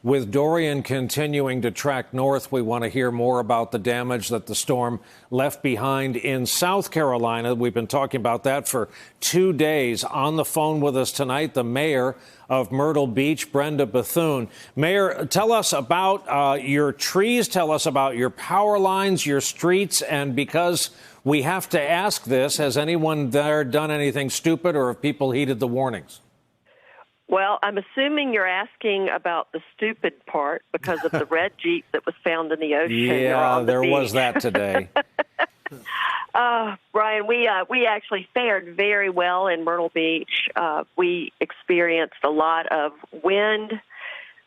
With Dorian continuing to track north, we want to hear more about the damage that the storm left behind in South Carolina. We've been talking about that for 2 days. On the phone with us tonight, the mayor of Myrtle Beach, Brenda Bethune. Mayor, tell us about your trees, tell us about your power lines, your streets, and because we have to ask this, has anyone there done anything stupid or have people heeded the warnings? Well, I'm assuming you're asking about the stupid part because of the red Jeep that was found in the ocean. Yeah, there was that today. Brian, we actually fared very well in Myrtle Beach. We experienced a lot of wind,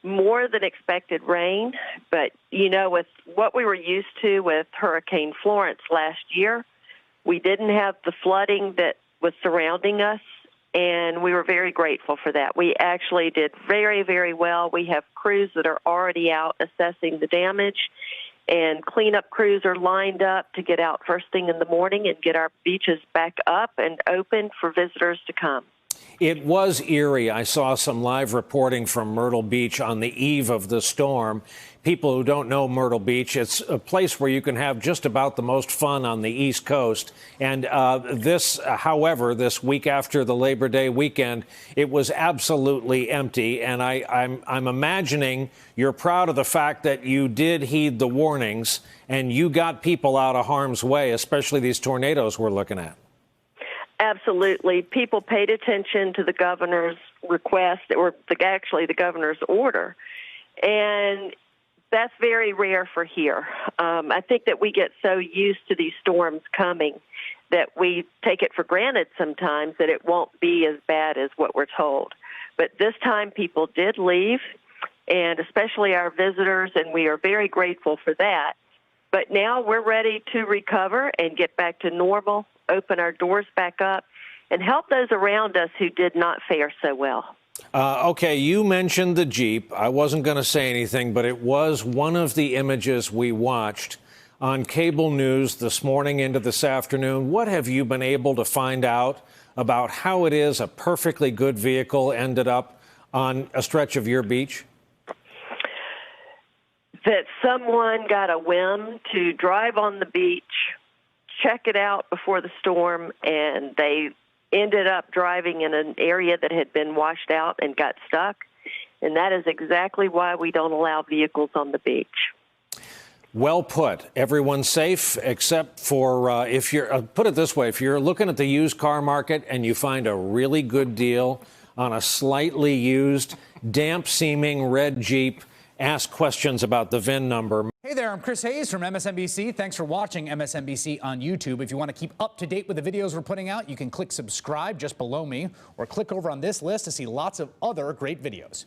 more than expected rain. But, you know, with what we were used to with Hurricane Florence last year, we didn't have the flooding that was surrounding us. And we were very grateful for that. We actually did very, very well. We have crews that are already out assessing the damage, and cleanup crews are lined up to get out first thing in the morning and get our beaches back up and open for visitors to come. It was eerie. I saw some live reporting from Myrtle Beach on the eve of the storm. People who don't know Myrtle Beach, it's a place where you can have just about the most fun on the East Coast. And however, this week after the Labor Day weekend, it was absolutely empty. And I'm imagining you're proud of the fact that you did heed the warnings and you got people out of harm's way, especially these tornadoes we're looking at. Absolutely. People paid attention to the governor's request, or actually the governor's order. And that's very rare for here. I think that we get so used to these storms coming that we take it for granted sometimes that it won't be as bad as what we're told. But this time people did leave, and especially our visitors, and we are very grateful for that. But now we're ready to recover and get back to normal, open our doors back up, and help those around us who did not fare so well. Okay, you mentioned the Jeep. I wasn't going to say anything, but it was one of the images we watched on cable news this morning into this afternoon. What have you been able to find out about how it is a perfectly good vehicle ended up on a stretch of your beach? That someone got a whim to drive on the beach, check it out before the storm, and they ended up driving in an area that had been washed out and got stuck. And that is exactly why we don't allow vehicles on the beach. Well put. Everyone's safe except for if you're, put it this way, if you're looking at the used car market and you find a really good deal on a slightly used, damp-seeming red Jeep, ask questions about the VIN number. Hey there, I'm Chris Hayes from MSNBC. Thanks for watching MSNBC on YouTube. If you want to keep up to date with the videos we're putting out, you can click subscribe just below me or click over on this list to see lots of other great videos.